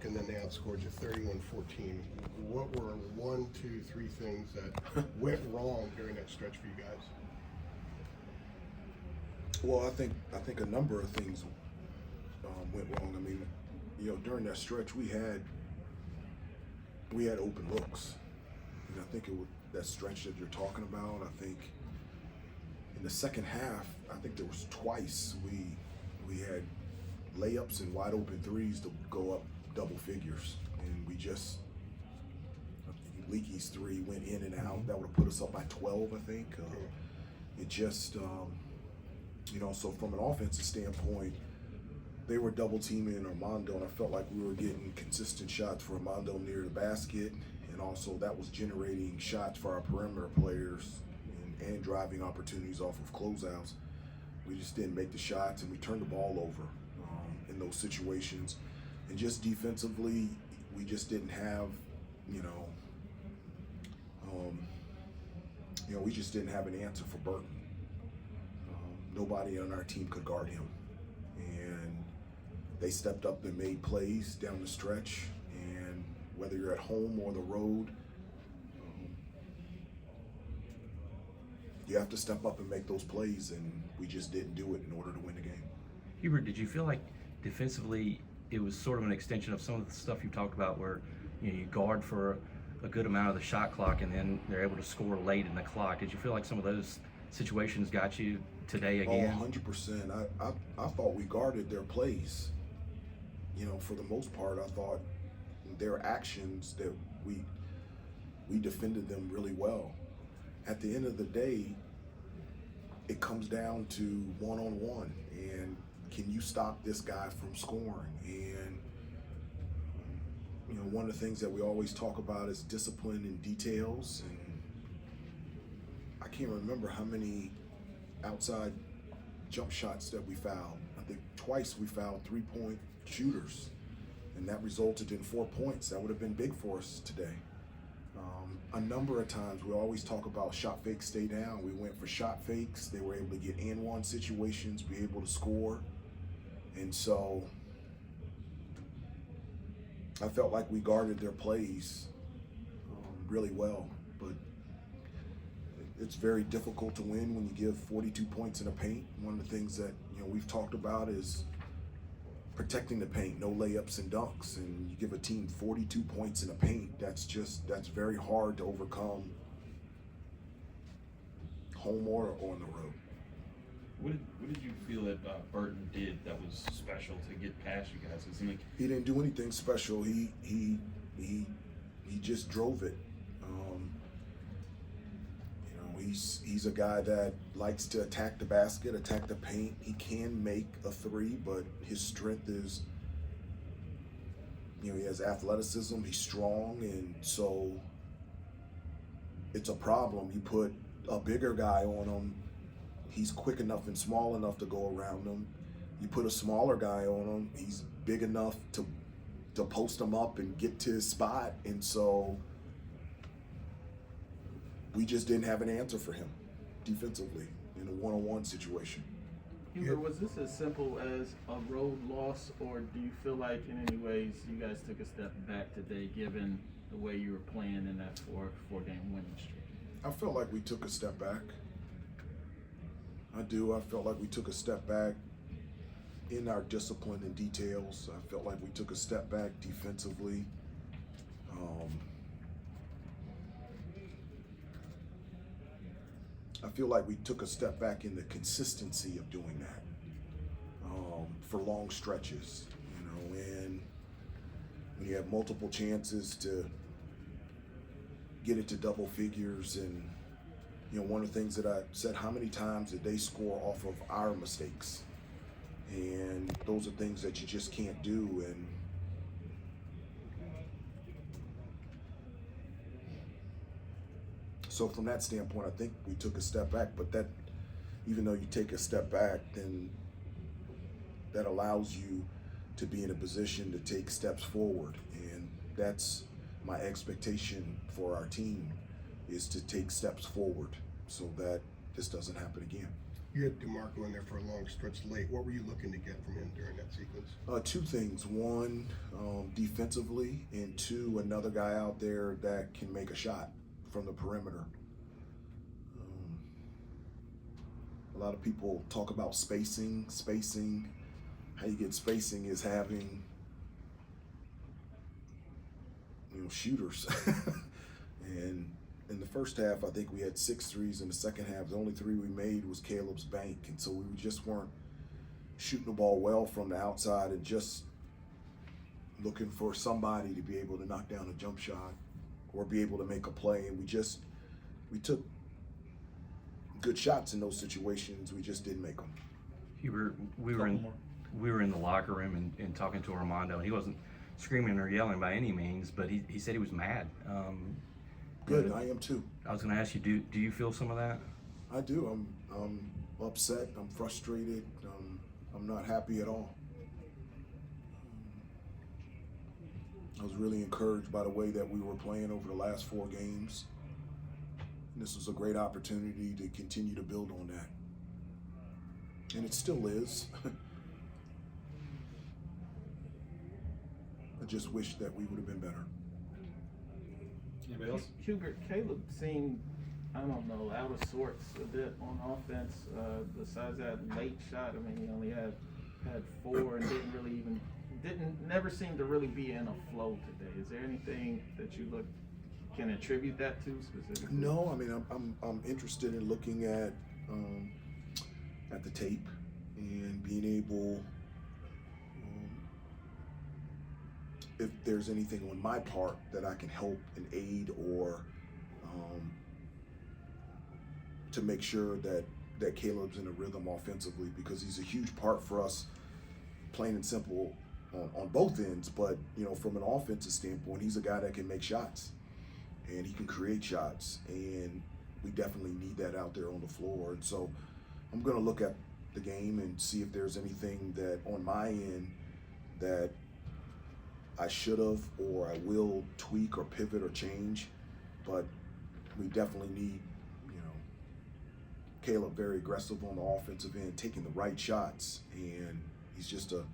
back and then they outscored you 31-14. What were 1, 2, 3 things that went wrong during that stretch for you guys? Well, I think a number of things went wrong. I mean, during that stretch we had open looks, and I think it was that stretch that you're talking about. I think in the second half, I think there was twice we had layups and wide open threes to go up double figures, and we just Leakey's three went in and out. That would have put us up by 12, I think. It just so from an offensive standpoint, they were double teaming Armando, and I felt like we were getting consistent shots for Armando near the basket, and also that was generating shots for our perimeter players and driving opportunities off of closeouts. We just didn't make the shots, and we turned the ball over in those situations. And just defensively, we just didn't have, we just didn't have an answer for Burton. Nobody on our team could guard him, and they stepped up and made plays down the stretch. And whether you're at home or the road, you have to step up and make those plays, and we just didn't do it in order to win the game. Hubert, did you feel like defensively it was sort of an extension of some of the stuff you talked about where you guard for a good amount of the shot clock and then they're able to score late in the clock? Did you feel like some of those situations got you today again? Oh, 100%. I thought we guarded their plays. For the most part, I thought their actions that we defended them really well. At the end of the day, it comes down to one-on-one, and can you stop this guy from scoring? And one of the things that we always talk about is discipline and details, and I can't remember how many outside jump shots that we fouled. I think twice we fouled 3-point shooters, and that resulted in 4 points. That would have been big for us today. A number of times we always talk about shot fakes, stay down. We went for shot fakes. They were able to get and one situations, be able to score. And so I felt like we guarded their plays really well. But it's very difficult to win when you give 42 points in the paint. One of the things that we've talked about is protecting the paint, no layups and dunks, and you give a team 42 points in the paint. That's very hard to overcome, home or on the road. What did you feel that Burton did that was special to get past you guys? He didn't do anything special. He just drove it. He's a guy that likes to attack the basket, attack the paint. He can make a three, but his strength is, he has athleticism, he's strong, and so it's a problem. You put a bigger guy on him, he's quick enough and small enough to go around him. You put a smaller guy on him, he's big enough to post him up and get to his spot, and so we just didn't have an answer for him defensively in a one-on-one situation. Hubert, was this as simple as a road loss, or do you feel like in any ways you guys took a step back today given the way you were playing in that four-game winning streak? I felt like we took a step back. I do. I felt like we took a step back in our discipline and details. I felt like we took a step back defensively. I feel like we took a step back in the consistency of doing that for long stretches, and when you have multiple chances to get it to double figures. And one of the things that I said, how many times did they score off of our mistakes? And those are things that you just can't do. And so from that standpoint, I think we took a step back, but that, even though you take a step back, then that allows you to be in a position to take steps forward. And that's my expectation for our team, is to take steps forward so that this doesn't happen again. You had DeMarco in there for a long stretch late. What were you looking to get from him during that sequence? Two things. One, defensively, and two, another guy out there that can make a shot from the perimeter. A lot of people talk about spacing. How you get spacing is having, shooters. And in the first half, I think we had 6 threes. In the second half, the only 3 we made was Caleb's bank. And so we just weren't shooting the ball well from the outside and just looking for somebody to be able to knock down a jump shot or be able to make a play. And we took good shots in those situations. We just didn't make them. Hubert, we were in the locker room and talking to Armando, and he wasn't screaming or yelling by any means, but he said he was mad. Good, I am too. I was going to ask you, do you feel some of that? I do. I'm upset. I'm frustrated. I'm not happy at all. I was really encouraged by the way that we were playing over the last 4 games. And this was a great opportunity to continue to build on that. And it still is. I just wish that we would have been better. Anybody else? Hubert, Caleb seemed, I don't know, out of sorts a bit on offense. Besides that late shot, I mean, he only had 4 and never seemed to really be in a flow today. Is there anything that you can attribute that to specifically? No, I mean, I'm interested in looking at the tape and being able, if there's anything on my part that I can help and aid or to make sure that Caleb's in a rhythm offensively, because he's a huge part for us, plain and simple, on both ends. But from an offensive standpoint, he's a guy that can make shots and he can create shots, and we definitely need that out there on the floor. And so I'm going to look at the game and see if there's anything that on my end that I should have or I will tweak or pivot or change. But we definitely need, Caleb very aggressive on the offensive end, taking the right shots, and he's just an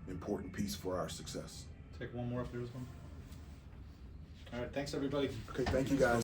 important piece for our success. Take one more if there's one. All right, thanks everybody. Okay, thank you guys.